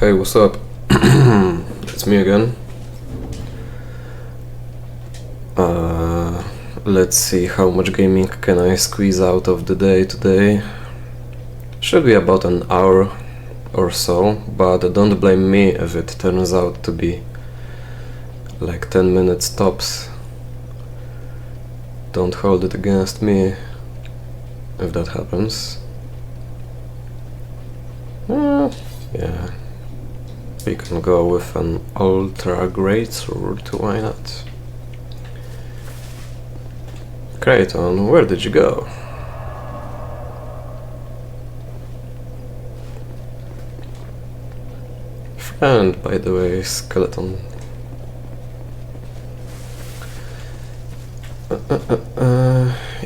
Hey, what's up? It's me again. Let's see how much gaming can I squeeze out of the day today. Should be about an hour or so, but don't blame me if it turns out to be like 10 minutes tops. Don't hold it against me if that happens. Yeah. We can go with an ultra great sword, why not? Creighton, where did you go? Friend, by the way, skeleton.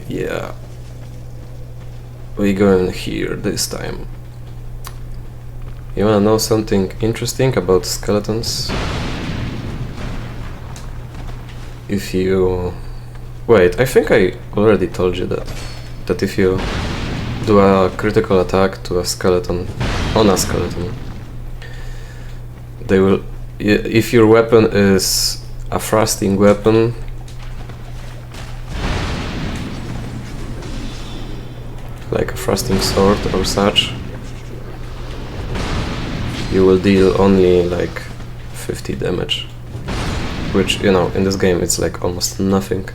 Yeah. We go in here this time. You wanna know something interesting about skeletons? If you... Wait, I think I already told you that if you do a critical attack to a skeleton, on a skeleton, they will... If your weapon is a thrusting weapon, like a thrusting sword or such, you will deal only like 50 damage, which, you know, in this game it's like almost nothing.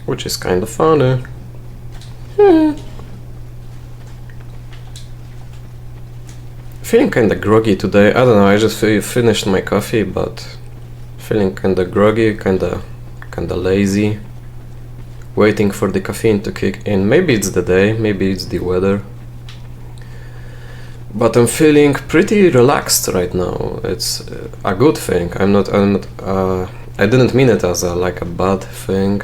Which is kind of funny. Feeling kinda groggy today. I don't know, I just finished my coffee, but feeling kinda groggy, kinda lazy. Waiting for the caffeine to kick in. Maybe it's the day, maybe it's the weather. But I'm feeling pretty relaxed right now. It's a good thing. I didn't mean it as like a bad thing.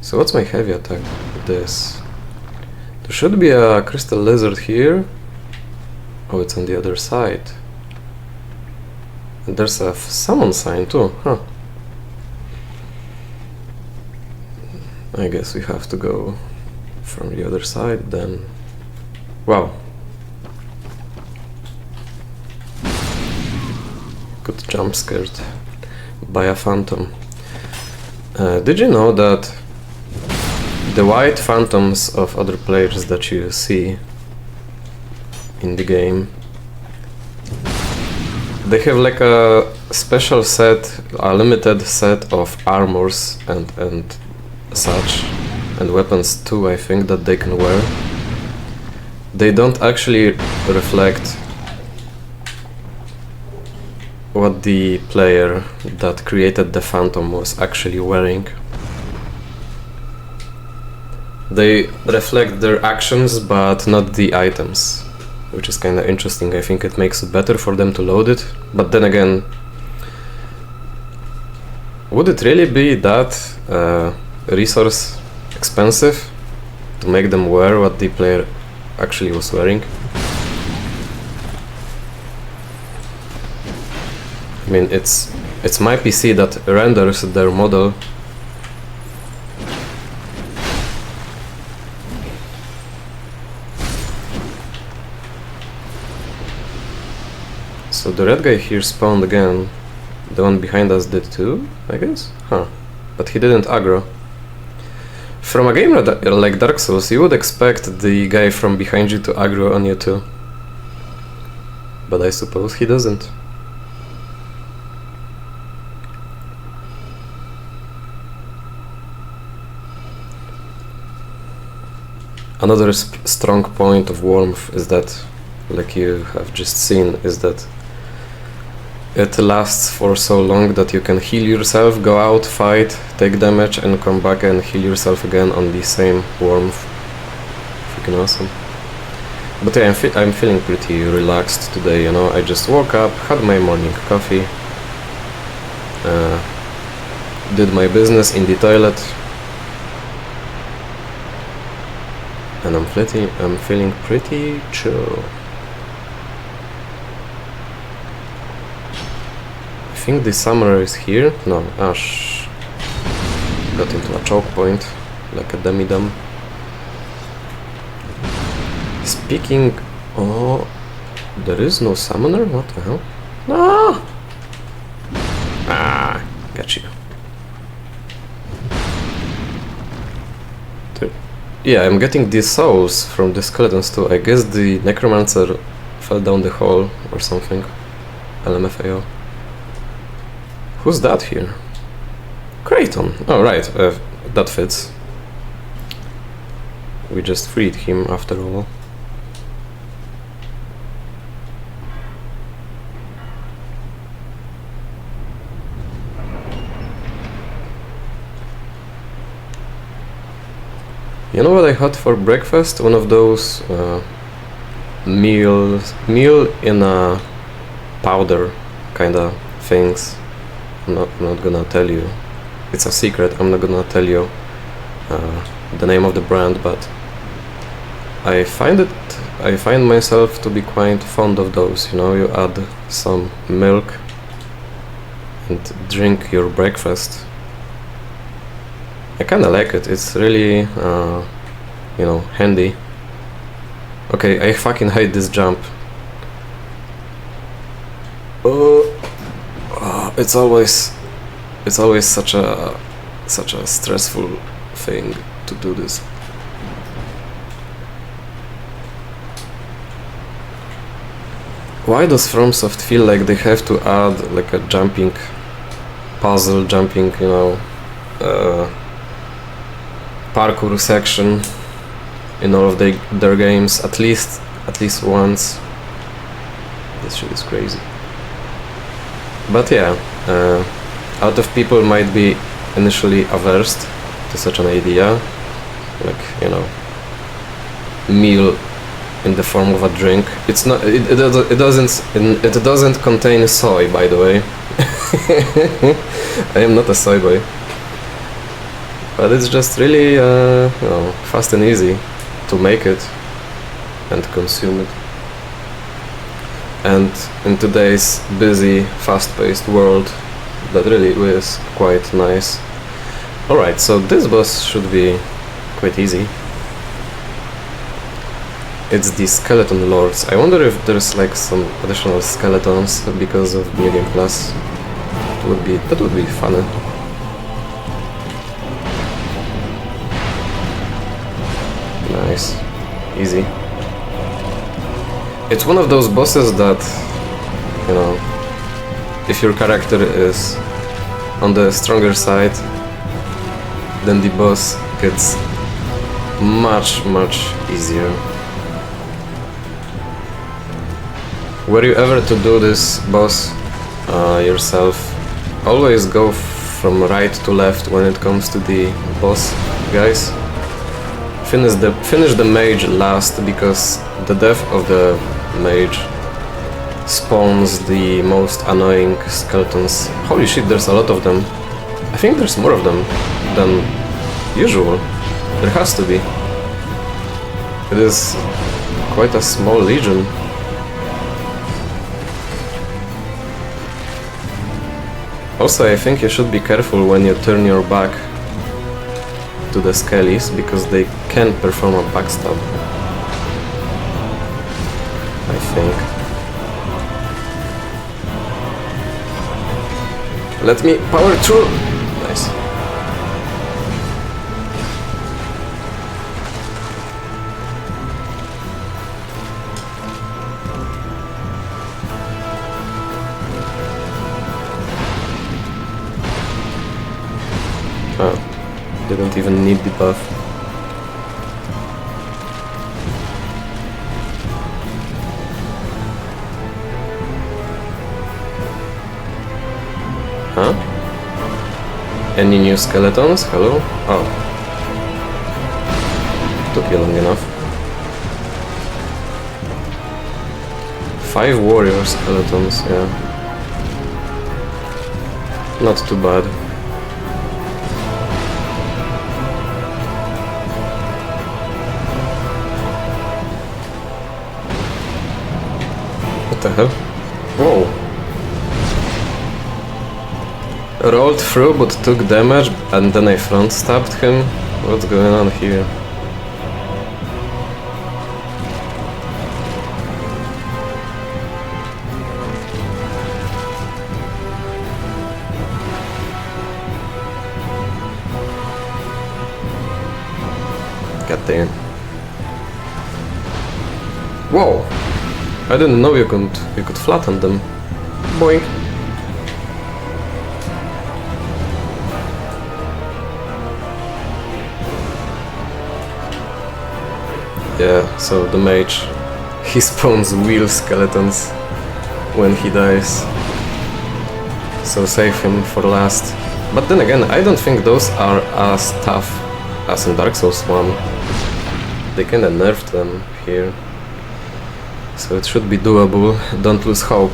So what's my heavy attack with this? There should be a crystal lizard here. Oh, it's on the other side. And there's a summon sign too, huh? I guess we have to go from the other side then. Wow. Got jump scared by a phantom. Did you know that the white phantoms of other players that you see in the game, they have like a special set, a limited set of armors and such, and weapons too, I think, that they can wear. They don't actually reflect what the player that created the phantom was actually wearing. They reflect their actions, but not the items, which is kinda interesting. I think it makes it better for them to load it, but then again, would it really be that resource expensive to make them wear what the player actually was wearing? I mean, it's my PC that renders their model. So the red guy here spawned again. The one behind us did too, I guess? Huh. But he didn't aggro. From a game like Dark Souls, you would expect the guy from behind you to aggro on you too. But I suppose he doesn't. Another strong point of Warmth is that, like you have just seen, is that it lasts for so long that you can heal yourself, go out, fight, take damage, and come back and heal yourself again on the same Warmth. Freaking awesome. But yeah, I'm feeling pretty relaxed today, you know. I just woke up, had my morning coffee, did my business in the toilet, and I'm feeling pretty chill. think the summoner is here. No, Ash got into a choke point, like a demi-dum. Speaking... Oh... There is no summoner? What the hell? No! Ah! Got you. Yeah, I'm getting these souls from the skeletons too. I guess the necromancer fell down the hole or something. LMFAO. Who's that here? Kraton. Oh, right. That fits. We just freed him after all. You know what I had for breakfast? One of those meal in a powder kind of things. I'm not gonna tell you. It's a secret. I'm not gonna tell you the name of the brand, but I find myself to be quite fond of those. You know, you add some milk and drink your breakfast. I kinda like it. It's really, you know, handy. Okay, I fucking hate this jump. It's always such a stressful thing to do this. Why does FromSoft feel like they have to add like a jumping puzzle, jumping, you know, parkour section in all of their games at least once? This shit is crazy. But yeah, a lot of people might be initially averse to such an idea, like, you know, meal in the form of a drink. It's not. It doesn't contain soy, by the way. I am not a soy boy. But it's just really, you know, fast and easy to make it and consume it. And in today's busy, fast-paced world, that really is quite nice. Alright, so this boss should be quite easy. It's the Skeleton Lords. I wonder if there's like some additional skeletons because of New Game Plus. That would be funny. Nice. Easy. It's one of those bosses that, you know, if your character is on the stronger side, then the boss gets much easier. Were you ever to do this boss yourself, always go from right to left when it comes to the boss, guys. Finish the mage last, because the death of the mage spawns the most annoying skeletons. Holy shit, there's a lot of them. I think there's more of them than usual. There has to be. It is quite a small legion. Also, I think you should be careful when you turn your back to the skellies, because they can perform a backstab, I think. Let me power through! Nice. Didn't even need the buff. Huh? Any new skeletons? Hello? Oh. Took you long enough. 5 warrior skeletons, yeah. Not too bad. What the hell? Whoa! rolled through but took damage and then I front stabbed him. What's going on here? God damn. Whoa! I didn't know you could flatten them. Boink. Yeah, so the mage, he spawns wheel skeletons when he dies. So save him for last. But then again, I don't think those are as tough as in Dark Souls 1. They kinda nerfed them here. So it should be doable, don't lose hope.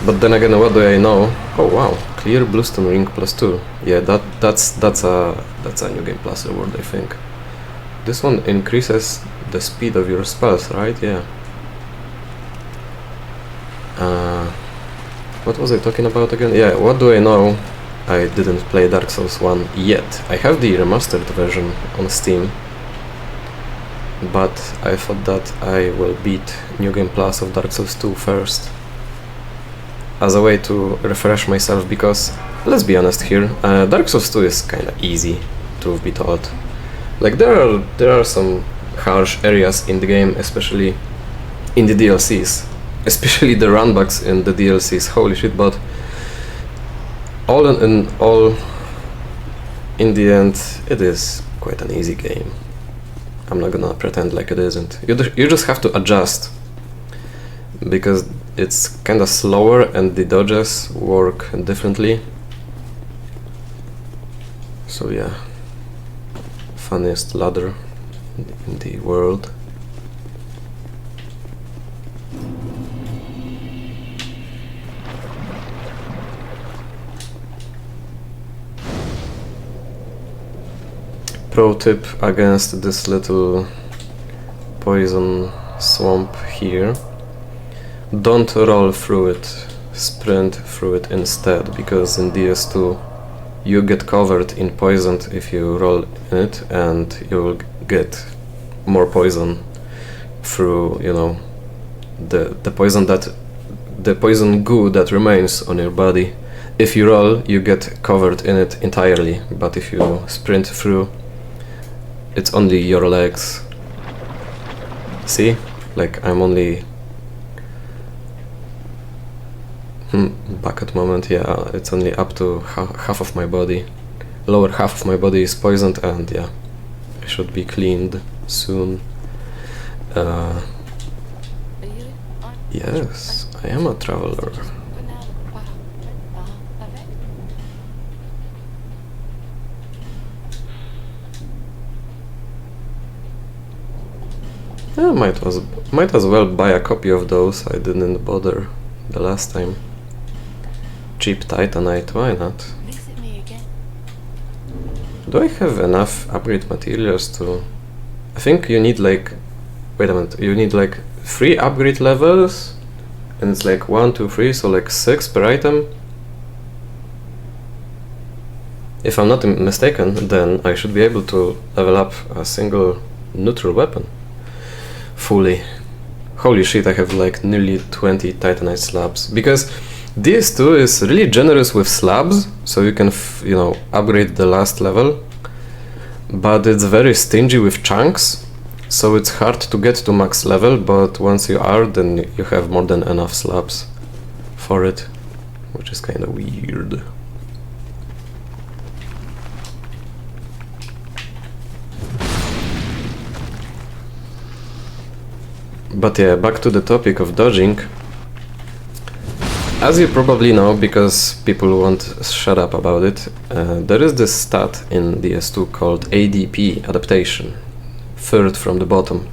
But then again, what do I know? Oh wow, clear bluestone ring +2. Yeah, that's a new game plus reward, I think. This one increases the speed of your spells, right? Yeah. What was I talking about again? Yeah, what do I know? I didn't play Dark Souls 1 yet. I have the remastered version on Steam. But I thought that I will beat New Game Plus of Dark Souls 2 first. As a way to refresh myself, because, let's be honest here, Dark Souls 2 is kinda easy, truth be told. Like, there are some harsh areas in the game, especially in the DLCs. Especially the runbacks in the DLCs, holy shit, but all in the end, it is quite an easy game. I'm not gonna pretend like it isn't. You just have to adjust, because it's kinda slower and the dodges work differently. So yeah, funniest ladder in the world. Pro tip against this little poison swamp here: don't roll through it, sprint through it instead, because in DS2 you get covered in poison if you roll in it, and you will get more poison through, you know, the poison goo that remains on your body. If you roll, you get covered in it entirely, but if you sprint through, it's only your legs. See? Like, I'm only... back at moment, yeah, it's only up to half of my body. Lower half of my body is poisoned, and yeah, I should be cleaned soon. Yes, I am a traveler. Yeah, might as well buy a copy of those. I didn't bother the last time. Cheap Titanite, why not? Do I have enough upgrade materials to... I think you need like... Wait a minute, you need like 3 upgrade levels, and it's like 1, 2, 3, so like 6 per item. If I'm not mistaken, then I should be able to level up a single neutral weapon fully. Holy shit, I have like nearly 20 Titanite slabs, because DS2 is really generous with slabs, so you can, you know, upgrade the last level, but it's very stingy with chunks, so it's hard to get to max level, but once you are, then you have more than enough slabs for it, which is kind of weird. But yeah, back to the topic of dodging. As you probably know, because people won't shut up about it, there is this stat in DS2 called ADP, adaptation, third from the bottom.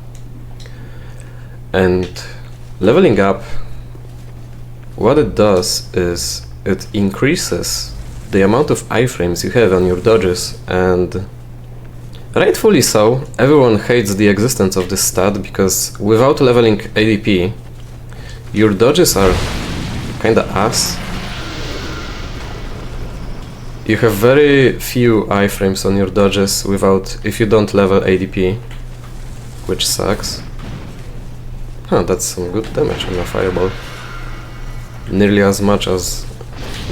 And leveling up, what it does is it increases the amount of iframes you have on your dodges, and rightfully so. Everyone hates the existence of this stat, because without leveling ADP, your dodges are kinda ass. You have very few iframes on your dodges if you don't level ADP, which sucks. Huh, that's some good damage on a fireball. Nearly as much as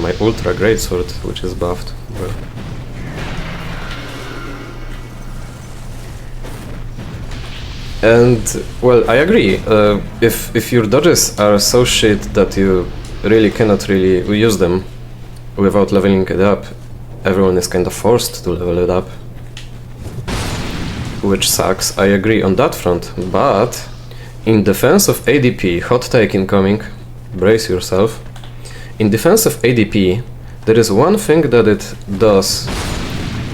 my ultra greatsword, which is buffed. Well. And well, I agree. If your dodges are so shit that you really cannot use them without leveling it up, everyone is kind of forced to level it up, which sucks. I agree on that front, but in defense of ADP, hot take incoming, brace yourself. In defense of ADP, there is one thing that it does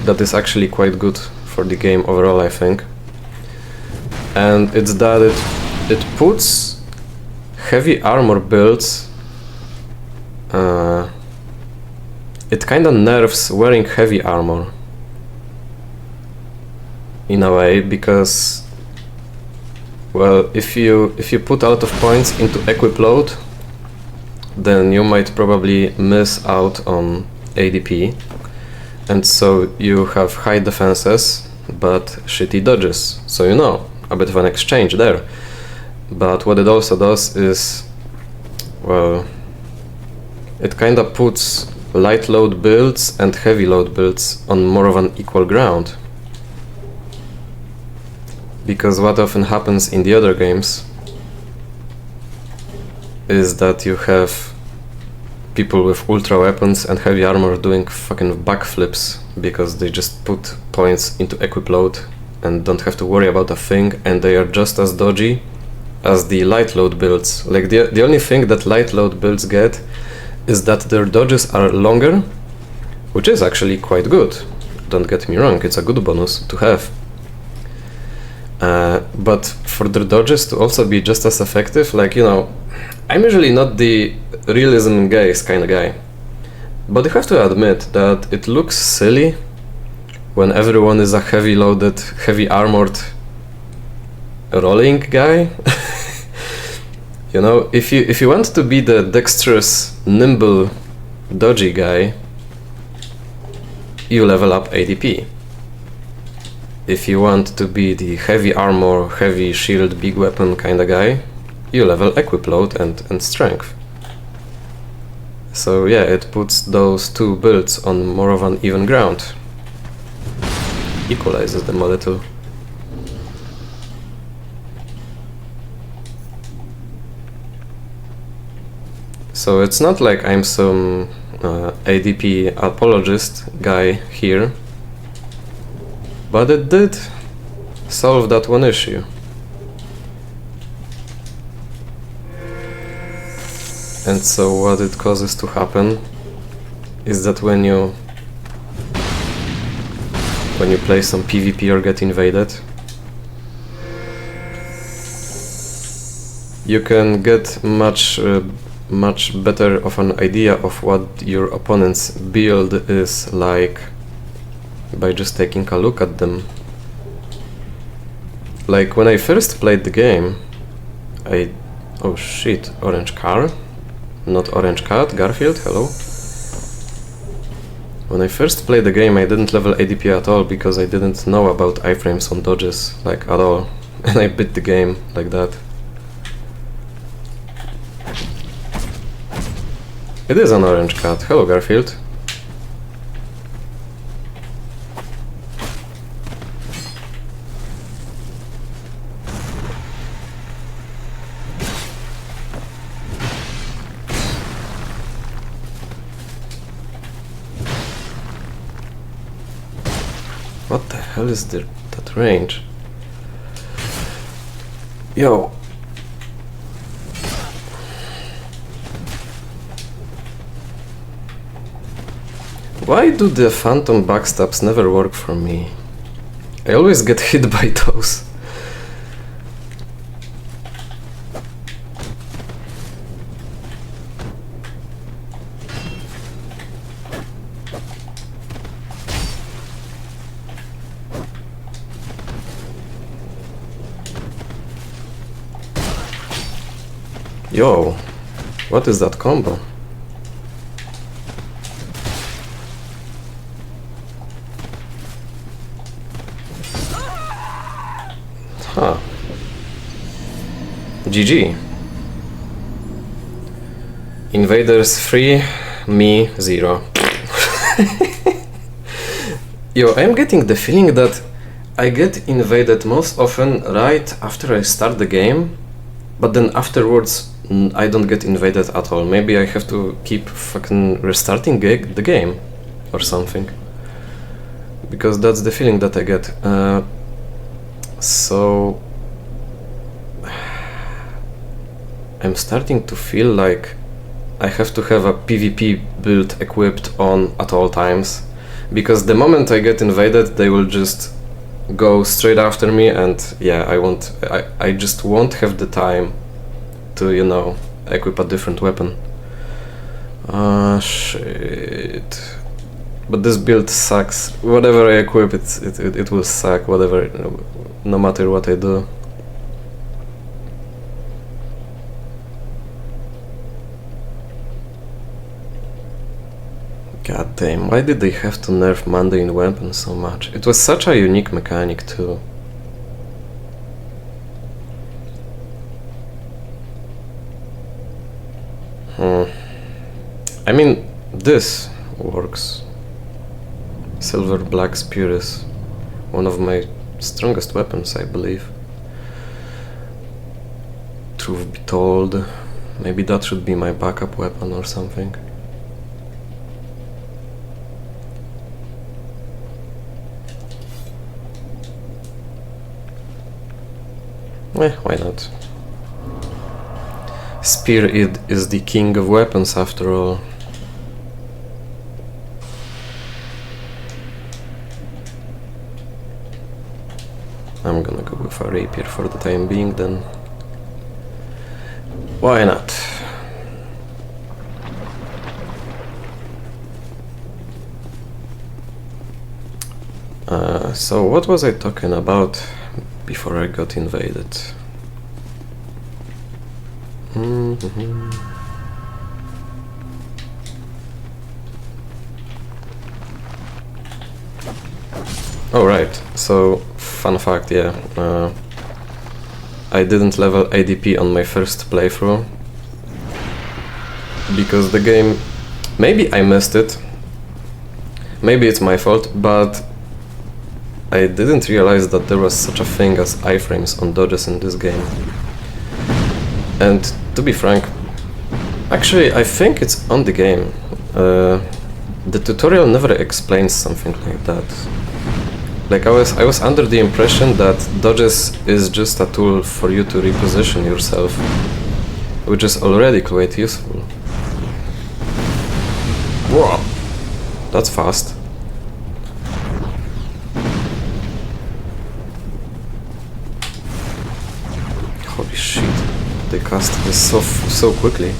that is actually quite good for the game overall, I think. And it's that it puts heavy armor builds, it kinda nerfs wearing heavy armor in a way, because well, if you put a lot of points into equip load, then you might probably miss out on ADP, and so you have high defenses but shitty dodges, so you know, a bit of an exchange there. But what it also does is, well, it kinda puts light load builds and heavy load builds on more of an equal ground. Because what often happens in the other games is that you have people with ultra weapons and heavy armor doing fucking backflips because they just put points into equip load and don't have to worry about a thing, and they are just as dodgy as the light load builds. Like the only thing that light load builds get is that their dodges are longer, which is actually quite good. Don't get me wrong, it's a good bonus to have. But for their dodges to also be just as effective, like, you know, I'm usually not the realism gaze kind of guy, but you have to admit that it looks silly when everyone is a heavy loaded, heavy armored rolling guy. You know, if you want to be the dexterous, nimble, dodgy guy, you level up ADP. If you want to be the heavy armor, heavy shield, big weapon kind of guy, you level equip load and strength. So yeah, it puts those two builds on more of an even ground. Equalizes them a little. So it's not like I'm some ADP apologist guy here, but it did solve that one issue. And so what it causes to happen is that when you play some PvP or get invaded, you can get much better of an idea of what your opponent's build is like by just taking a look at them. Like when I first played the game, oh shit, orange car, not orange cat, Garfield, hello. When I first played the game, I didn't level ADP at all because I didn't know about iframes on dodges, like at all, and I beat the game like that. It is an orange cat. Hello, Garfield. What the hell is that range? Yo. Why do the phantom backstabs never work for me? I always get hit by those. Yo, what is that combo? Huh. GG. Invaders 3, me 0. Yo, I'm getting the feeling that I get invaded most often right after I start the game, but then afterwards I don't get invaded at all. Maybe I have to keep fucking restarting the game or something, because that's the feeling that I get. So I'm starting to feel like I have to have a PvP build equipped on at all times, because the moment I get invaded they will just go straight after me, and yeah, I just won't have the time to, you know, equip a different weapon. Shit. But this build sucks. Whatever I equip, it will suck, whatever, no matter what I do. God damn, why did they have to nerf mundane weapons so much? It was such a unique mechanic too. I mean, this works. Silver Black Spear is one of my strongest weapons, I believe. Truth be told, maybe that should be my backup weapon or something. Why not? Spear is the king of weapons after all. I'm gonna go with a rapier for the time being then. Why not? So what was I talking about before I got invaded? Oh right, so fun fact, yeah, I didn't level ADP on my first playthrough because the game, maybe I missed it, maybe it's my fault, but I didn't realize that there was such a thing as iframes on dodges in this game. And to be frank, actually I think it's on the game. The tutorial never explains something like that. Like I was under the impression that dodges is just a tool for you to reposition yourself, which is already quite useful. Whoa, that's fast. Holy shit, they cast this so quickly.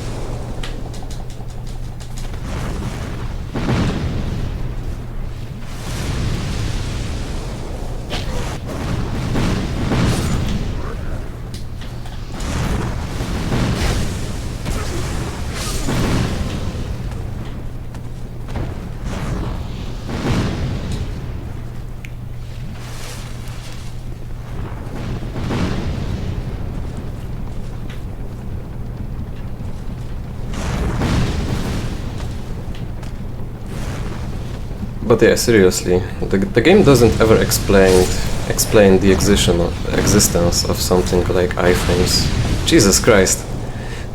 But yeah, seriously, the game doesn't ever explain the existence of something like iframes. Jesus Christ.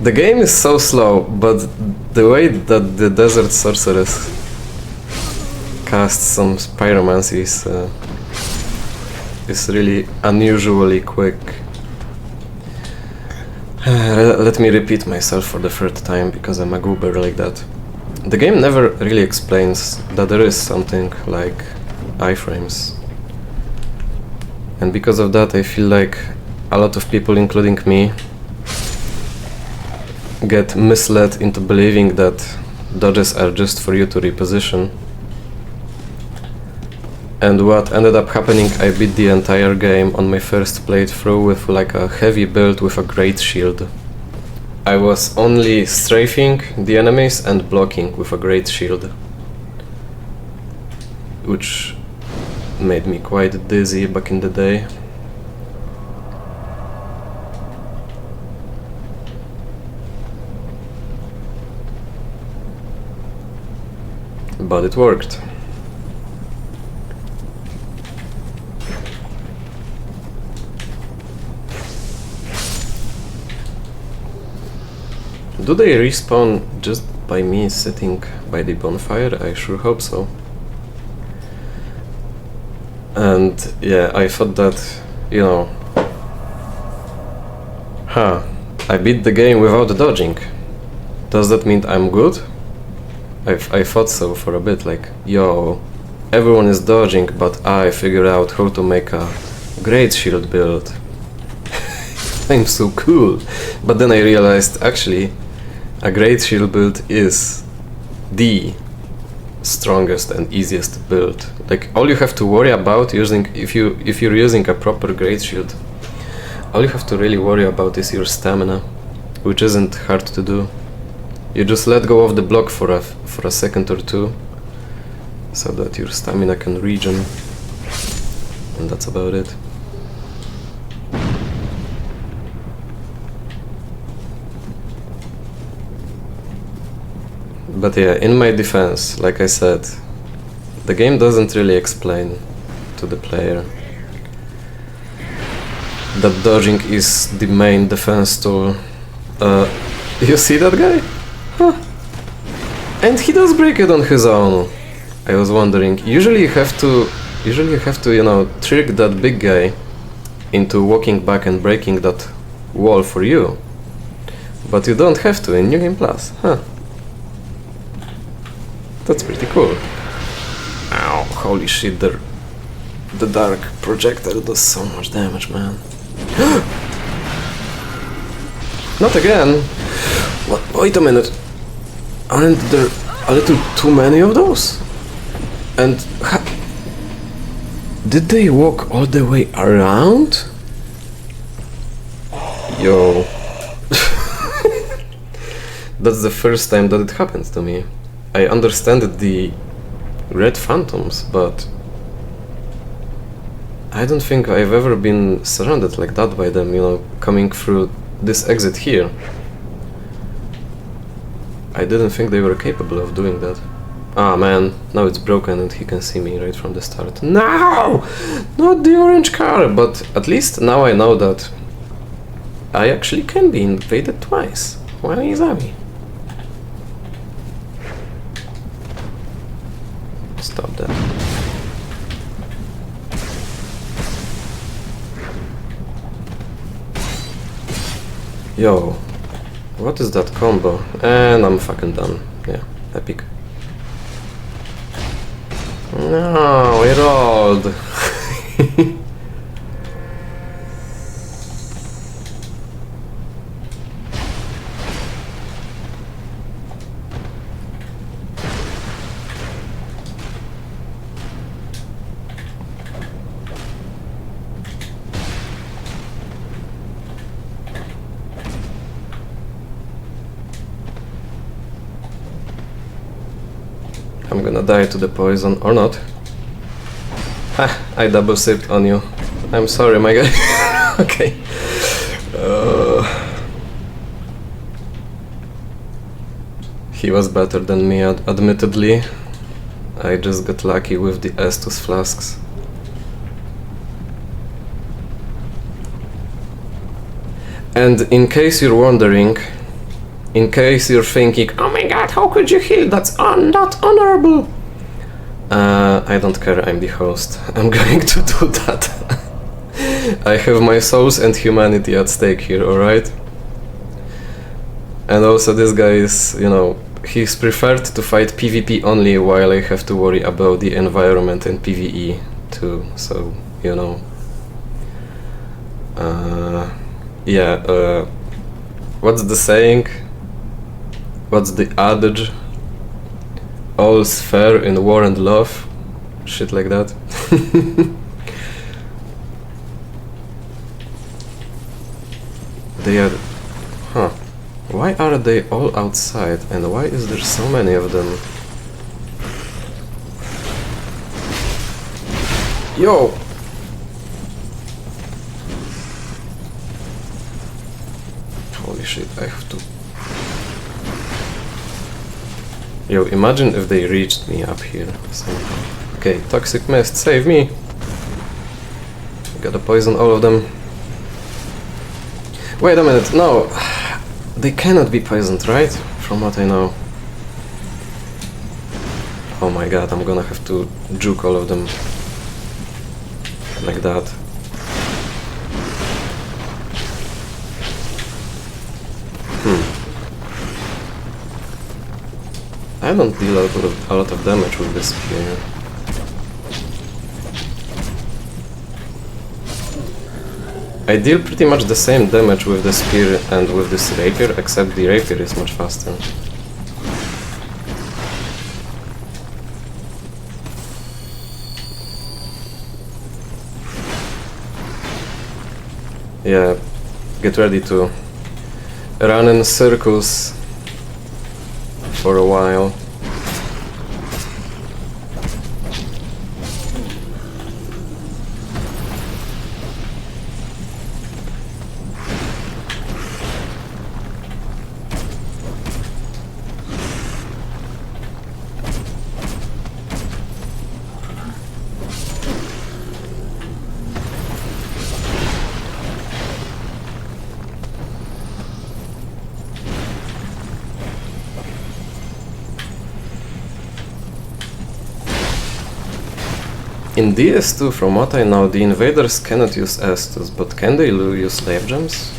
The game is so slow, but the way that the desert sorceress casts some pyromancy is really unusually quick. Let me repeat myself for the third time, because I'm a goober like that. The game never really explains that there is something like iframes. And because of that, I feel like a lot of people, including me, get misled into believing that dodges are just for you to reposition. And what ended up happening, I beat the entire game on my first playthrough with like a heavy build with a great shield. I was only strafing the enemies and blocking with a great shield, which made me quite dizzy back in the day. But it worked. Do they respawn just by me sitting by the bonfire? I sure hope so. And yeah, I thought that, you know, I beat the game without dodging. Does that mean I'm good? I thought so for a bit, like, yo, everyone is dodging, but I figured out how to make a great shield build. I'm so cool. But then I realized, actually, a great shield build is the strongest and easiest to build. Like, all you have to worry about using, if you're using a proper great shield, all you have to really worry about is your stamina, which isn't hard to do. You just let go of the block for a second or two, so that your stamina can regen, and that's about it. But yeah, in my defense, like I said, the game doesn't really explain to the player that dodging is the main defense tool. You see that guy? Huh. And he does break it on his own. I was wondering, usually you have to, you know, trick that big guy into walking back and breaking that wall for you. But you don't have to in New Game Plus, huh? That's pretty cool. Ow, holy shit, the dark projectile does so much damage, man. Not again! What? Wait a minute. Aren't there a little too many of those? And did they walk all the way around? Yo. That's the first time that it happened to me. I understand the red phantoms, but I don't think I've ever been surrounded like that by them, you know, coming through this exit here. I didn't think they were capable of doing that. Ah man, now it's broken and he can see me right from the start. No! Not the orange car! But at least now I know that I actually can be invaded twice. Why is that me? Stop that. Yo, what is that combo? And I'm fucking done. Yeah, epic. No, we rolled. I'm gonna die to the poison, or not. Ah, I double sipped on you. I'm sorry, my guy. Okay. He was better than me, admittedly. I just got lucky with the Estus flasks. And in case you're wondering, in case you're thinking, oh my god, how could you heal? That's not honorable. I don't care, I'm the host. I'm going to do that. I have my souls and humanity at stake here, alright? And also this guy is, you know, he's preferred to fight PvP only, while I have to worry about the environment and PvE too, so, you know. What's the saying? What's the adage? All's fair in war and love. Shit like that. They are... Huh. Why are they all outside? And why is there so many of them? Yo! Holy shit, I have to... Yo, imagine if they reached me up here somehow. Okay, toxic mist, save me! Gotta poison all of them. Wait a minute, no! They cannot be poisoned, right? From what I know. Oh my god, I'm gonna have to juke all of them. Like that. I don't deal a lot of damage with this spear. I deal pretty much the same damage with the spear and with this rapier, except the rapier is much faster. Yeah, get ready to run in circles for a while. In DS2, from what I know, the invaders cannot use S2s, but can they use slave gems?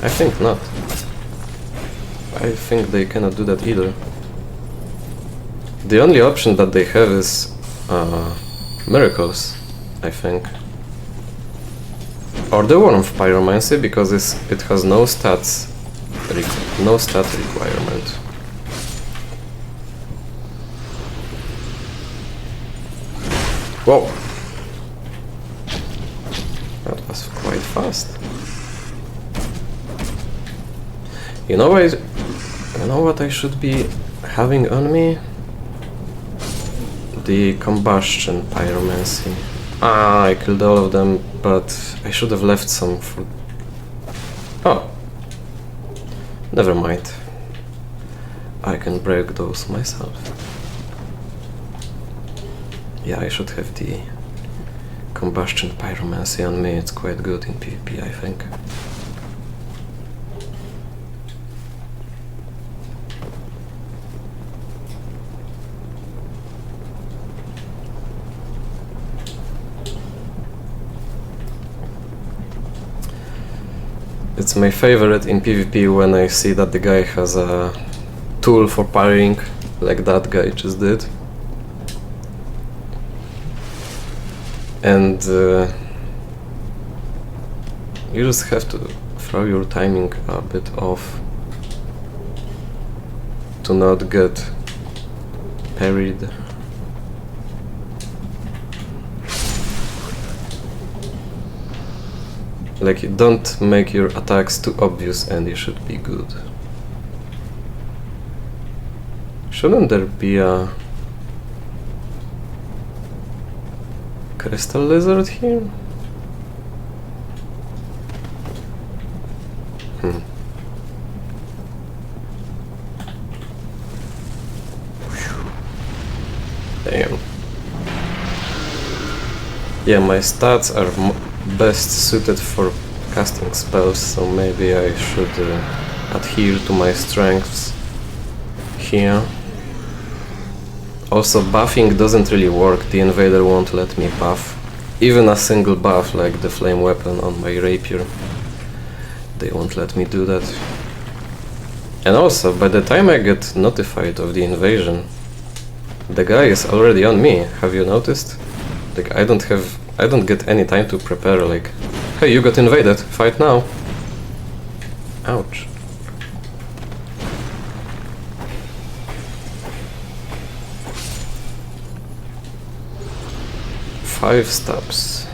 I think not. I think they cannot do that either. The only option that they have is miracles, I think. Or the Worm of Pyromancy, because it has no stat requirement. Whoa! That was quite fast. You know what I should be having on me? The combustion pyromancy. Ah, I killed all of them, but I should have left some for... Oh! Never mind. I can break those myself. Yeah, I should have the combustion pyromancy on me, it's quite good in PvP, I think. It's my favorite in PvP when I see that the guy has a tool for parrying, like that guy just did. And you just have to throw your timing a bit off to not get parried. Like, don't make your attacks too obvious and you should be good. Shouldn't there be a crystal lizard here? Damn. Yeah, my stats are best suited for casting spells, so maybe I should adhere to my strengths here. Also, buffing doesn't really work, the invader won't let me buff. Even a single buff like the flame weapon on my rapier. They won't let me do that. And also, by the time I get notified of the invasion, the guy is already on me, have you noticed? Like, I don't get any time to prepare, like, hey, you got invaded, fight now. Ouch. Five stabs.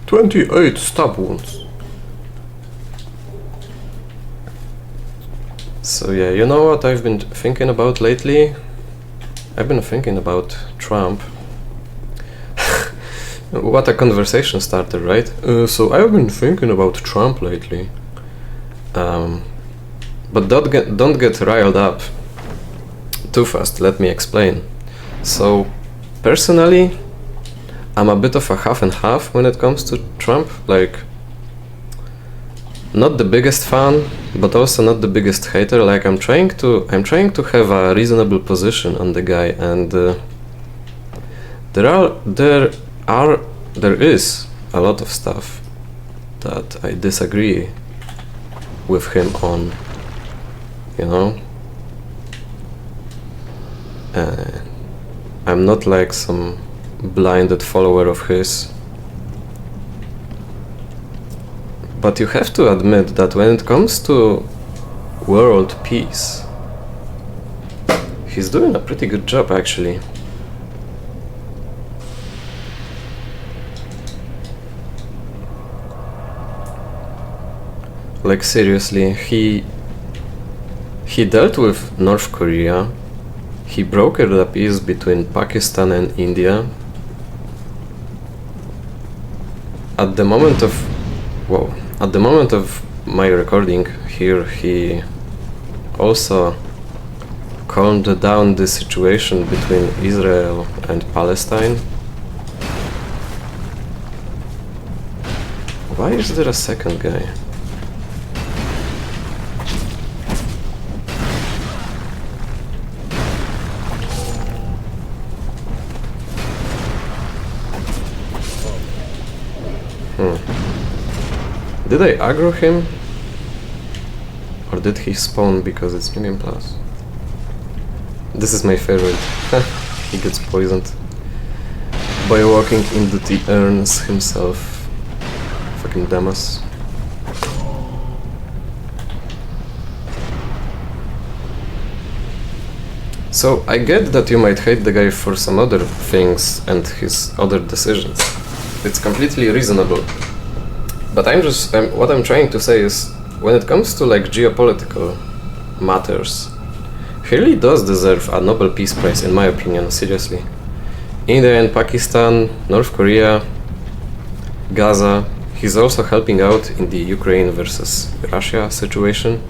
28 stab wounds. So yeah, you know what I've been thinking about lately? I've been thinking about Trump. What a conversation starter, right? So I've been thinking about Trump lately. But don't get riled up. too fast, let me explain. So, personally, I'm a bit of a half and half when it comes to Trump. Like, not the biggest fan, but also not the biggest hater. Like, I'm trying to have a reasonable position on the guy, and there is a lot of stuff that I disagree with him on, you know. I'm not like some blinded follower of his, but you have to admit that when it comes to world peace, he's doing a pretty good job, actually. Like, seriously, he dealt with North Korea. He brokered a peace between Pakistan and India. At the moment of my recording here, he also calmed down the situation between Israel and Palestine. Why is there a second guy? Did I aggro him? Or did he spawn because it's New Game Plus? This is my favorite. He gets poisoned by walking into the urns himself. Fucking Damas. So I get that you might hate the guy for some other things and his other decisions. It's completely reasonable. But what I'm trying to say is, when it comes to like geopolitical matters, he really does deserve a Nobel Peace Prize, in my opinion, seriously. India and Pakistan, North Korea, Gaza. He's also helping out in the Ukraine versus Russia situation.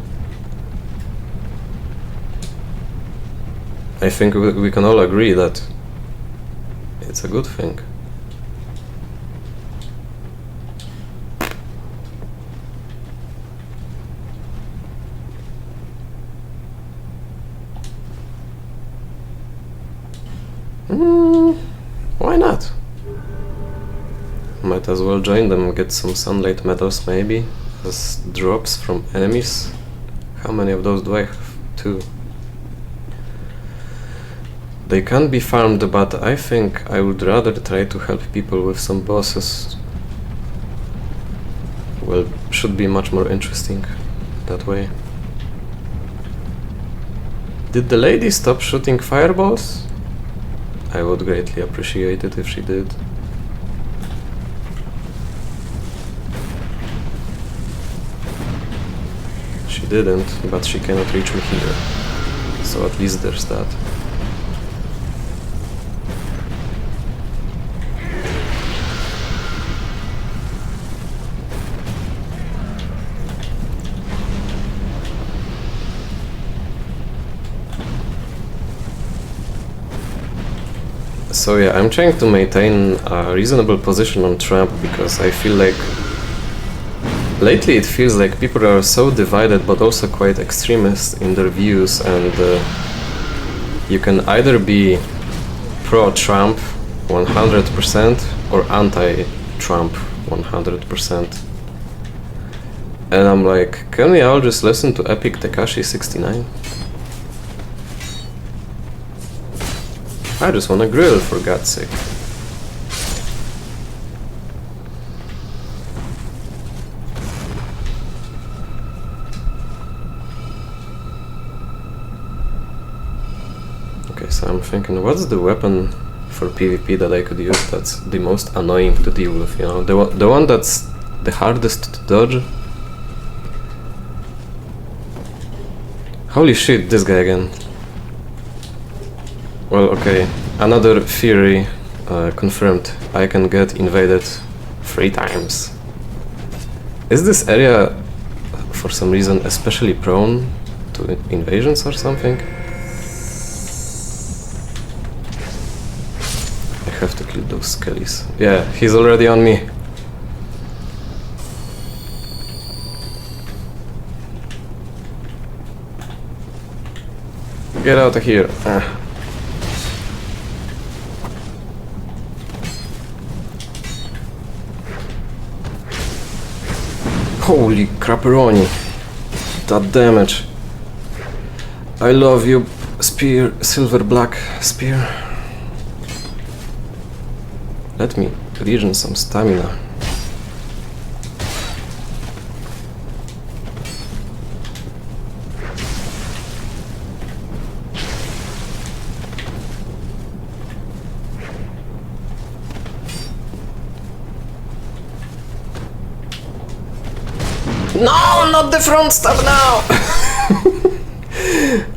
I think we can all agree that it's a good thing. Why not? Might as well join them, get some sunlight medals maybe, as drops from enemies. How many of those do I have? 2. They can be farmed, but I think I would rather try to help people with some bosses. Well, should be much more interesting that way. Did the lady stop shooting fireballs? I would greatly appreciate it if she did. She didn't, but she cannot reach me here. So at least there's that. So yeah, I'm trying to maintain a reasonable position on Trump because I feel like lately it feels like people are so divided but also quite extremist in their views, and you can either be pro-Trump 100% or anti-Trump 100%. And I'm like, can we all just listen to Epic Tekashi 69? I just wanna grill, for God's sake. Okay, so I'm thinking, what's the weapon for PvP that I could use that's the most annoying to deal with, you know? The one that's the hardest to dodge? Holy shit, this guy again. Well, okay, another theory confirmed. I can get invaded 3 times. Is this area, for some reason, especially prone to invasions or something? have to kill those skellies. Yeah, he's already on me. Get out of here. Holy crapperoni. That damage. I love you, spear, silver black spear. Let me regen some stamina. No, not the front stab now!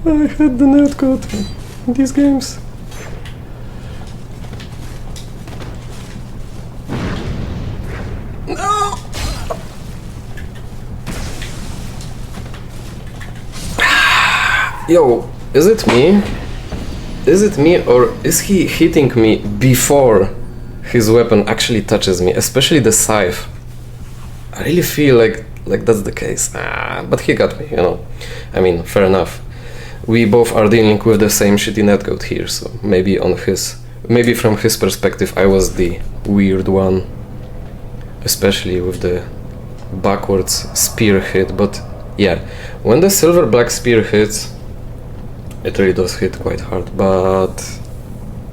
I had the net code in these games. No! Yo, is it me? Is it me, or is he hitting me before his weapon actually touches me, especially the scythe? I really feel like that's the case. But he got me, you know. I mean, fair enough. We both are dealing with the same shitty netcode here, so maybe from his perspective I was the weird one. Especially with the backwards spear hit, but yeah, when the silver black spear hits, it really does hit quite hard, but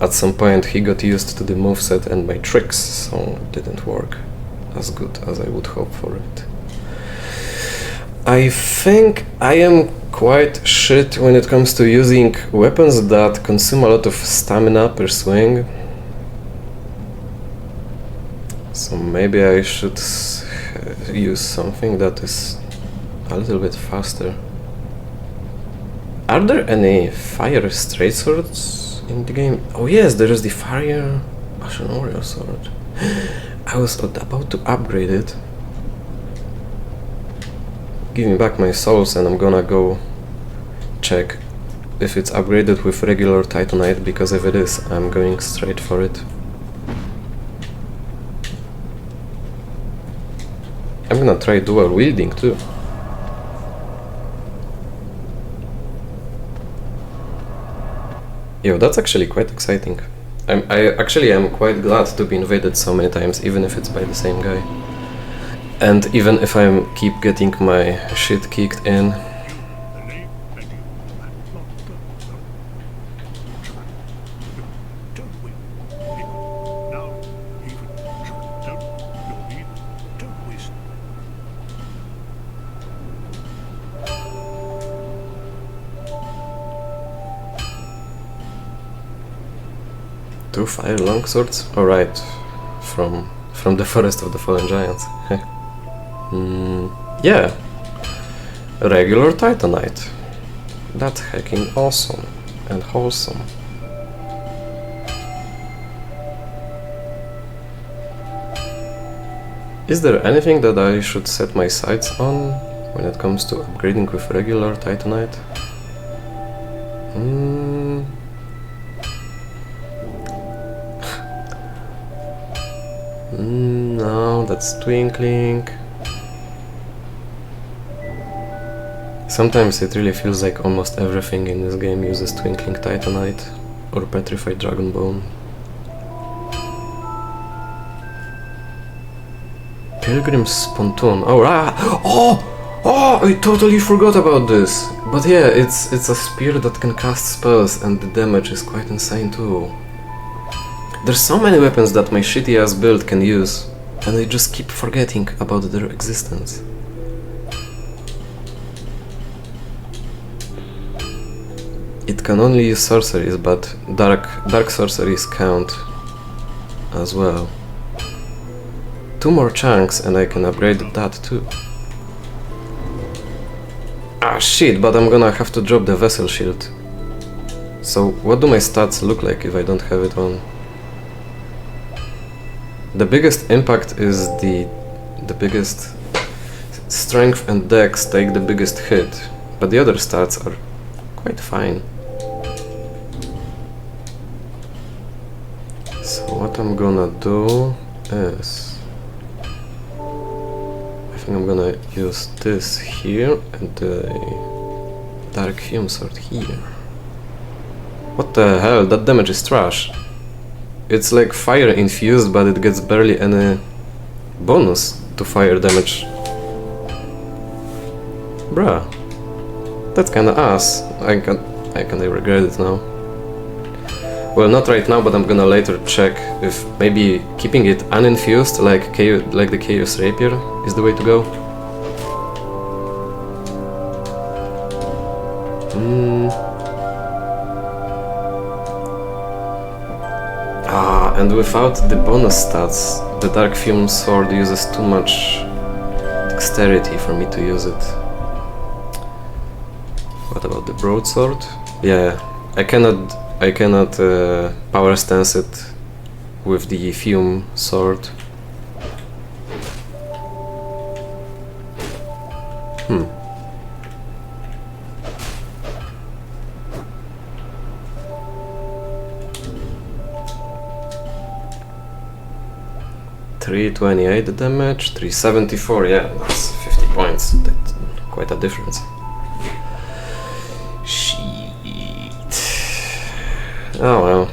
at some point he got used to the moveset and my tricks, so it didn't work as good as I would hope for it. I think I am quite shit when it comes to using weapons that consume a lot of stamina per swing. So maybe I should use something that is a little bit faster. Are there any fire straight swords in the game? Oh yes, there is the fire Ashen Warrior sword. I was about to upgrade it. Give me back my souls and I'm gonna go check if it's upgraded with regular Titanite, because if it is, I'm going straight for it. I'm gonna try dual wielding too. Yo, that's actually quite exciting. I actually am quite glad to be invaded so many times, even if it's by the same guy. And even if I keep getting my shit kicked in. Two fire longswords? Alright, from the Forest of the Fallen Giants. Yeah, regular Titanite. That's hecking awesome and wholesome. Is there anything that I should set my sights on when it comes to upgrading with regular Titanite? No, that's twinkling. Sometimes it really feels like almost everything in this game uses Twinkling Titanite or Petrified Dragon Bone. Pilgrim's Pontoon. Oh, I totally forgot about this. But yeah, it's a spear that can cast spells and the damage is quite insane too. There's so many weapons that my shitty ass build can use, and I just keep forgetting about their existence. It can only use sorceries, but dark sorceries count as well. 2 more chunks and I can upgrade that too. Ah shit, but I'm gonna have to drop the vessel shield. So what do my stats look like if I don't have it on? The biggest impact is the biggest strength and dex take the biggest hit, but the other stats are quite fine. So what I'm gonna do is, I think I'm gonna use this here and the dark fume sword here. What the hell, that damage is trash. It's like fire infused, but it gets barely any bonus to fire damage. Bruh, that's kinda ass. I kinda regret it now. Well, not right now, but I'm gonna later check if maybe keeping it uninfused, like the Chaos Rapier, is the way to go. And without the bonus stats, the Dark Fume Sword uses too much dexterity for me to use it. What about the Broadsword? Yeah, I cannot power stance it with the Fume Sword. Hmm. $328 damage, 374, yeah, that's 50 points. That's quite a difference. Shit. Oh well.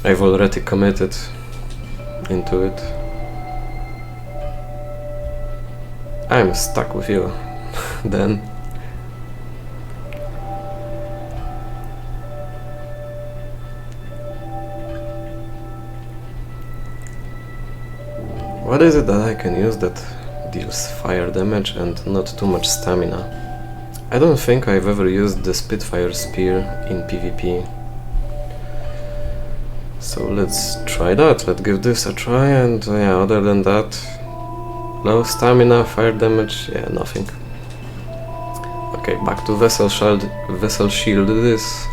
I've already committed into it. I'm stuck with you then. What is it that I can use that deals fire damage and not too much stamina? I don't think I've ever used the Spitfire Spear in PvP. So let's try that, let's give this a try, and yeah, other than that, low stamina, fire damage, yeah, nothing. Okay, back to Vessel Shield this.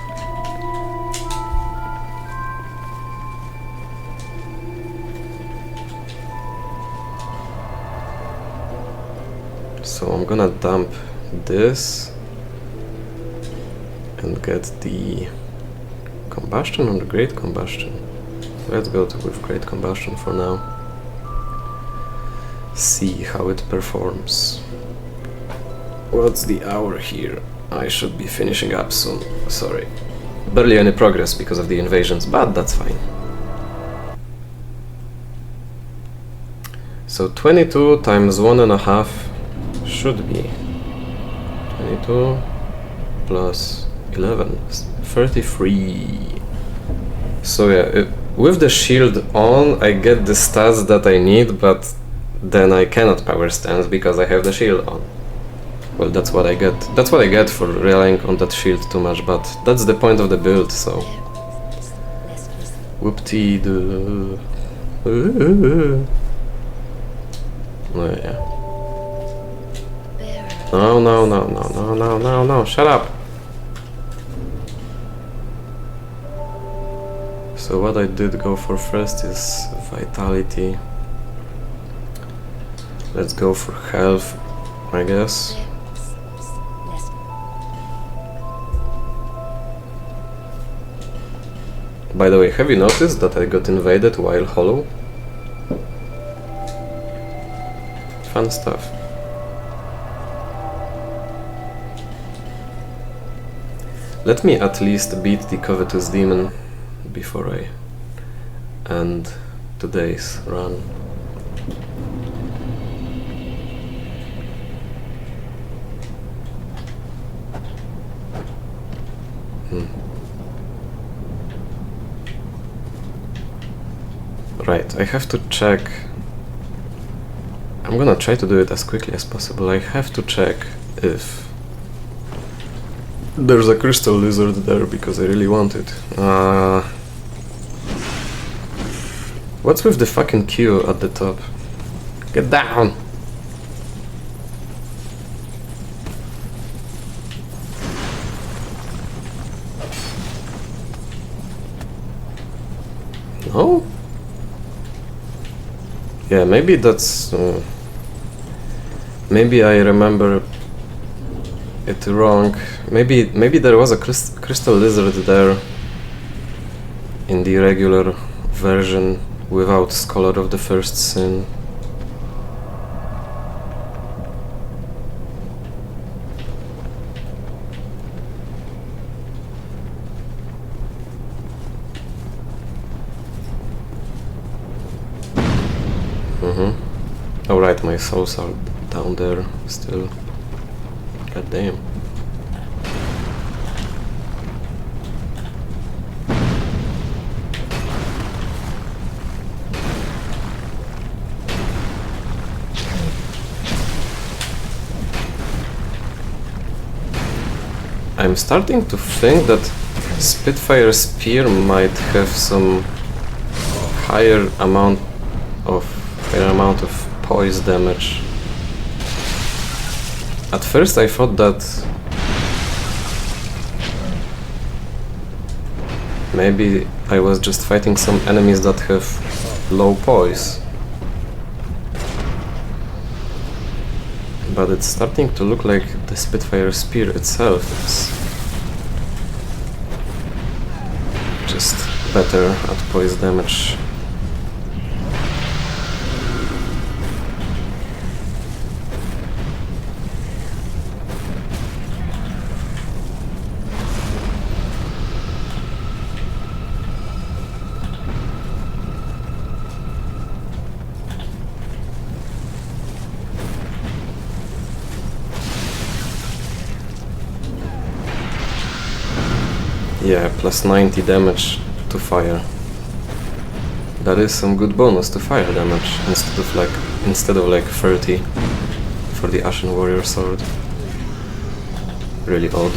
So I'm gonna dump this and get the combustion or the great combustion. Let's go with great combustion for now. See how it performs. What's the hour here? I should be finishing up soon. Sorry. Barely any progress because of the invasions, but that's fine. So 22 times 1.5 should be 22 plus 11, 33. So yeah, with the shield on I get the stats that I need, but then I cannot power stance because I have the shield on. Well, that's what I get. That's what I get for relying on that shield too much, but that's the point of the build, so... Whoop-dee-doo. Oh yeah. No, no, no, no, no, no, no, no, shut up! So what I did go for first is Vitality. Let's go for health, I guess. By the way, have you noticed that I got invaded while hollow? Fun stuff. Let me at least beat the Covetous Demon before I end today's run. Right, I have to check. I'm gonna try to do it as quickly as possible. I have to check if there's a crystal lizard there because I really want it. What's with the fucking queue at the top? Get down! No? Yeah, maybe that's... maybe I remember it wrong. Maybe there was a crystal lizard there in the regular version without Scholar of the First Sin. Oh right, my souls are down there still. God damn. I'm starting to think that Spitfire Spear might have some higher amount of poise damage. At first I thought that maybe I was just fighting some enemies that have low poise. But it's starting to look like the Spitfire Spear itself is just better at poise damage. Yeah, plus 90 damage to fire. That is some good bonus to fire damage instead of like 30 for the Ashen Warrior sword. Really odd.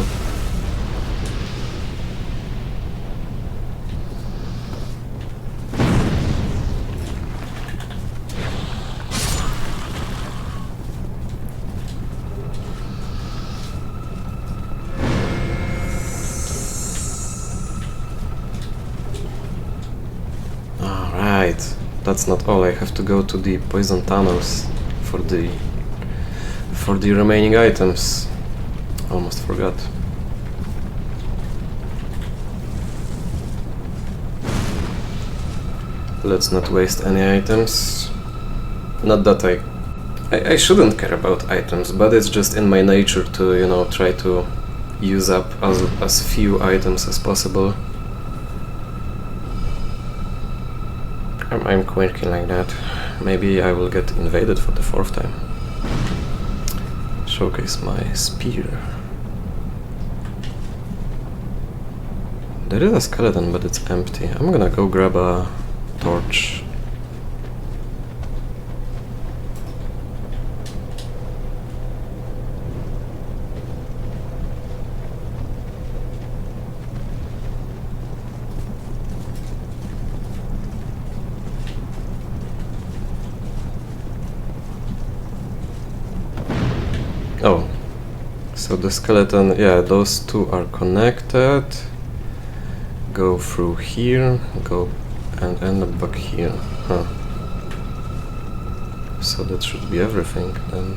That's not all. I have to go to the poison tunnels for the remaining items. Almost forgot. Let's not waste any items. Not that I shouldn't care about items, but it's just in my nature to, you know, try to use up as few items as possible. I'm quirky like that. Maybe I will get invaded for the 4th time. Showcase my spear. There is a skeleton, but it's empty. I'm gonna go grab a torch. Oh, so the skeleton, yeah, those two are connected. Go through here, go and end up back here. Huh. So that should be everything then.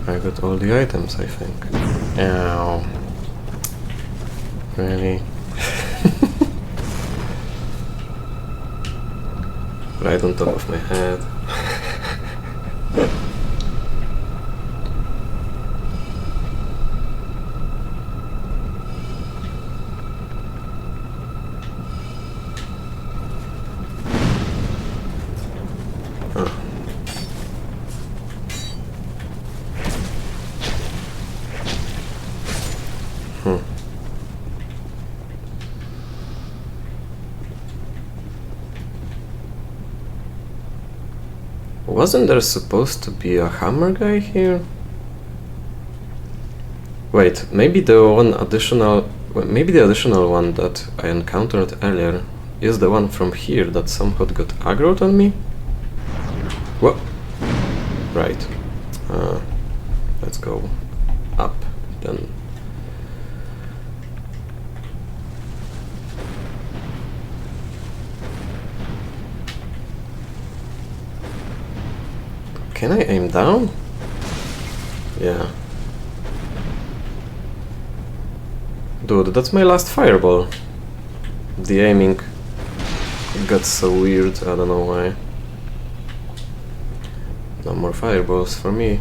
I got all the items, I think. Ow. Really? Right on top of my head. Wasn't there supposed to be a hammer guy here? Wait, maybe the additional one that I encountered earlier is the one from here that somehow got aggroed on me? What? Right. Let's go up then. Can I aim down? Yeah. Dude, that's my last fireball. The aiming got so weird, I don't know why. No more fireballs for me.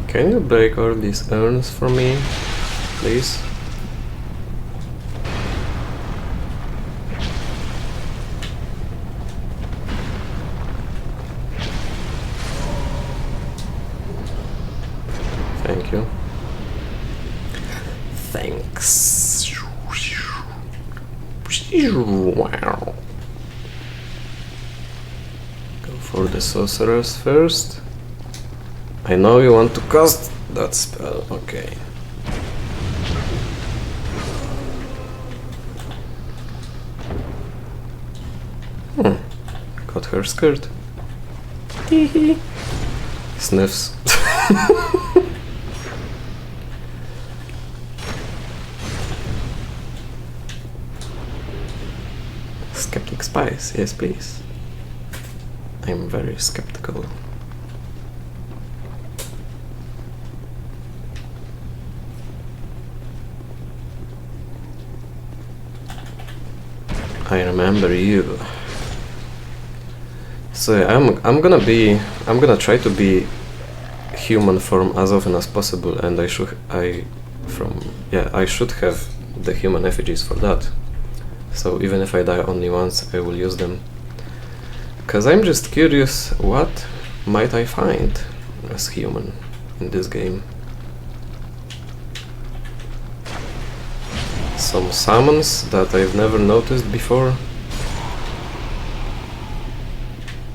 Can you break all these urns for me, please? Thank you. Thanks. Wow. Go for the sorcerers first. I know you want to cast that spell, okay. Got her skirt. Sniffs. Skeptic spice, yes please. I'm very skeptical. I remember you. So yeah, I'm gonna try to be human form as often as possible, and I should have the human effigies for that. So even if I die only once, I will use them. Cause I'm just curious, what might I find as human in this game? Some summons that I've never noticed before.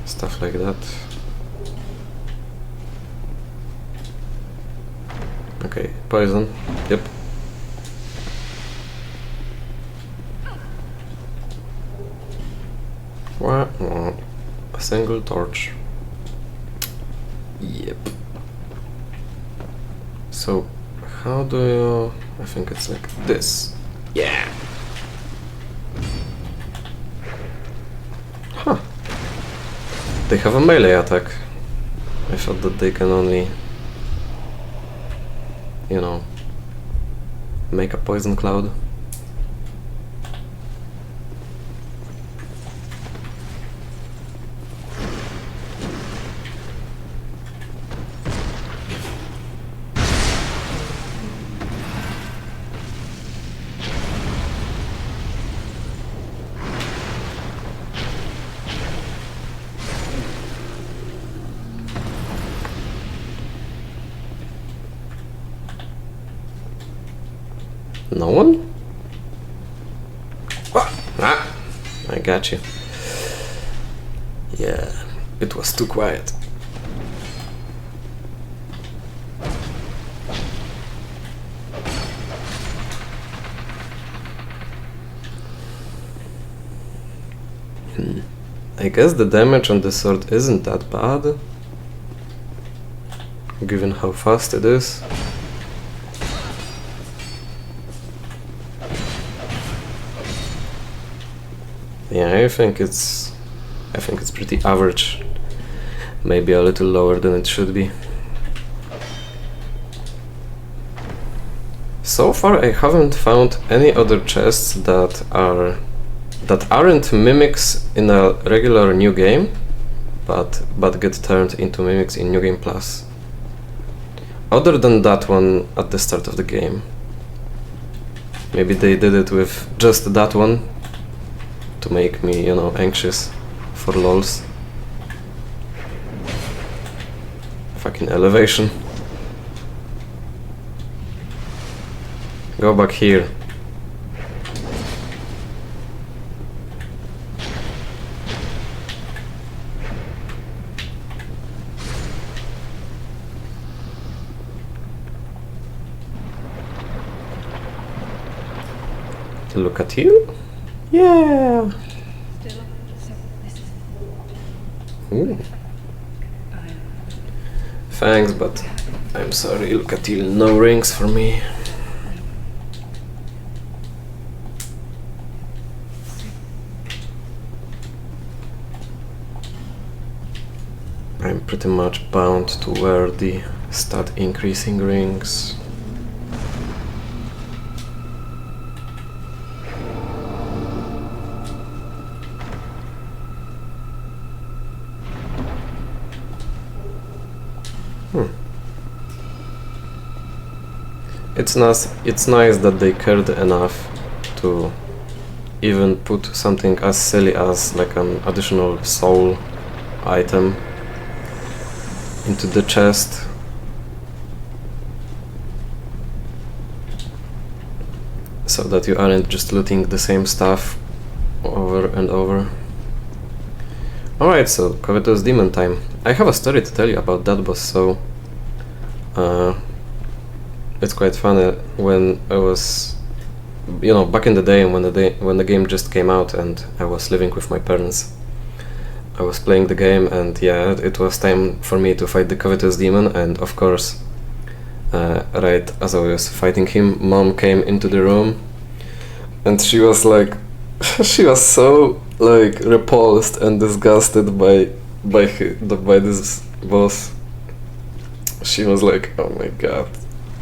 Stuff like that. Okay, poison. Yep. A single torch. Yep. So, how do you... I think it's like this. Yeah! Huh. They have a melee attack. I thought that they can only... you know... make a poison cloud. No one? Ah! I got you. Yeah, it was too quiet. I guess the damage on the sword isn't that bad, given how fast it is. Yeah, I think it's pretty average. Maybe a little lower than it should be. So far I haven't found any other chests that aren't mimics in a regular new game, but get turned into mimics in New Game Plus. Other than that one at the start of the game. Maybe they did it with just that one to make me, you know, anxious for lols. Fucking elevation. Go back here. Look at you. Yeah. Ooh. Thanks, but I'm sorry, look at you. No rings for me. I'm pretty much bound to wear the stat increasing rings. It's nice that they cared enough to even put something as silly as like an additional soul item into the chest. So that you aren't just looting the same stuff over and over. Alright, so Covetous Demon time. I have a story to tell you about that boss, so it's quite funny. When I was, back in the day when the game just came out and I was living with my parents, I was playing the game, and yeah, it was time for me to fight the Covetous Demon, and of course, right as I was fighting him, Mom came into the room, and she was like, she was so like repulsed and disgusted by this boss. She was like, "Oh my god,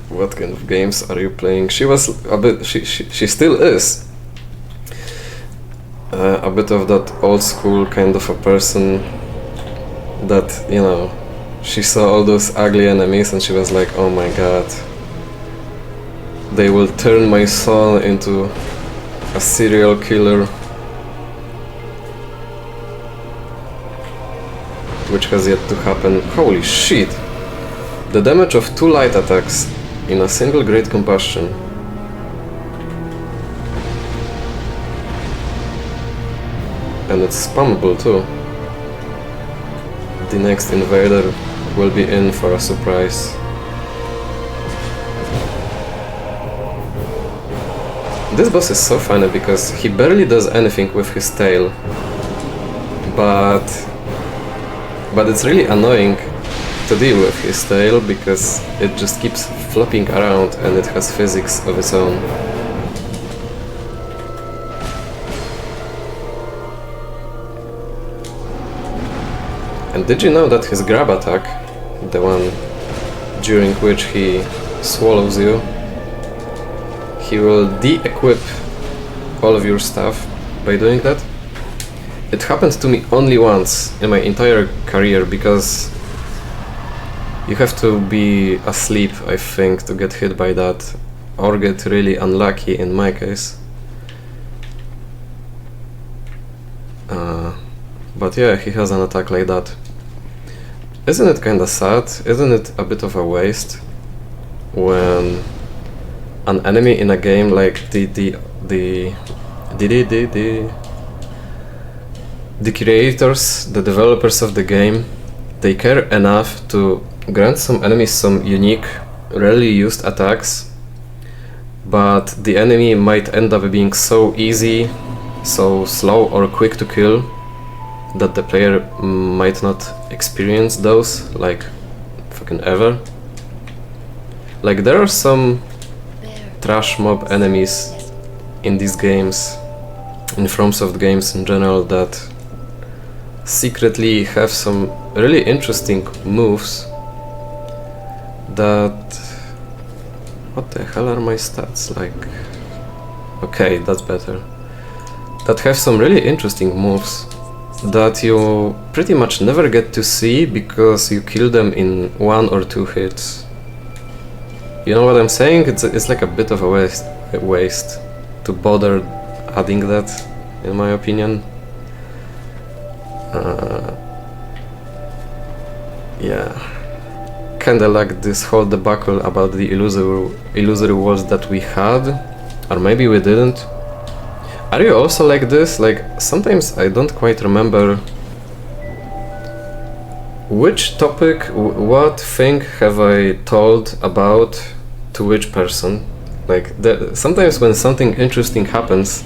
what kind of games are you playing?" She was a bit, she still is a bit of that old school kind of a person that, she saw all those ugly enemies and she was like, "Oh my god, they will turn my son into a serial killer," which has yet to happen. Holy shit! The damage of 2 light attacks in a single Great Combustion. And it's spammable too. The next invader will be in for a surprise. This boss is so funny because he barely does anything with his tail, but it's really annoying to deal with his tail because it just keeps flopping around and it has physics of its own. And did you know that his grab attack, the one during which he swallows you, he will de-equip all of your stuff by doing that? It happened to me only once in my entire career, because you have to be asleep, I think, to get hit by that, or get really unlucky in my case. But yeah, he has an attack like that. Isn't it kinda sad? Isn't it a bit of a waste when an enemy in a game, like the creators, the developers of the game, they care enough to grant some enemies some unique, rarely used attacks, but the enemy might end up being so easy, so slow or quick to kill, that the player might not experience those, like, fucking ever. Like, there are some trash mob enemies in these games, in FromSoft games in general, that secretly have some really interesting moves that... What the hell are my stats like? Okay, that's better. That have some really interesting moves that you pretty much never get to see because you kill them in 1 or 2 hits. You know what I'm saying? It's like a bit of a waste to bother adding that, in my opinion. Yeah, kinda like this whole debacle about the illusory walls that we had, or maybe we didn't. Are you also like this? Like, sometimes I don't quite remember which topic, what thing have I told about to which person. Like, sometimes when something interesting happens,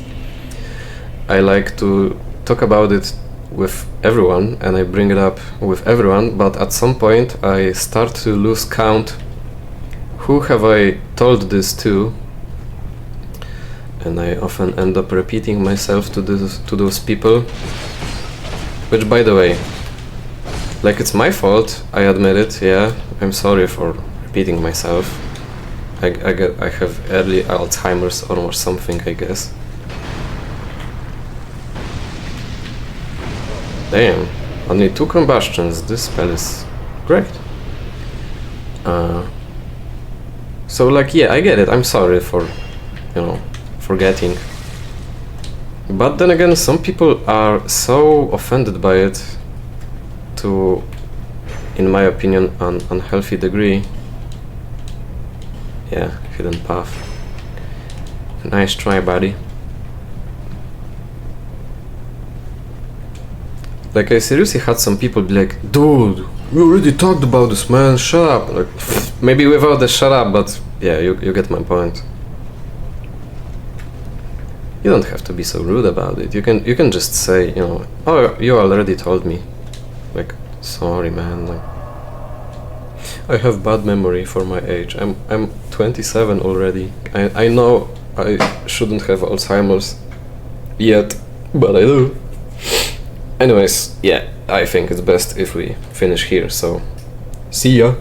I like to talk about it with everyone, and I bring it up with everyone, but at some point I start to lose count who have I told this to, and I often end up repeating myself to those people. Which, by the way, Like, it's my fault, I admit it, yeah. I'm sorry for repeating myself. I have early Alzheimer's or something, I guess. Damn, only 2 combustions, this spell is great. So, like, yeah, I get it, I'm sorry for, you know, forgetting. But then again, some people are so offended by it to, in my opinion, an unhealthy degree. Yeah, hidden path. Nice try, buddy. Like, I seriously had some people be like, dude, we already talked about this, man, shut up. Like, maybe without the shut up, but yeah, you get my point. You don't have to be so rude about it. You can just say, you know, oh, you already told me. Like, sorry, man. Like, I have bad memory for my age. I'm 27 already. I know I shouldn't have Alzheimer's yet, but I do. Anyways, yeah, I think it's best if we finish here. So, see ya.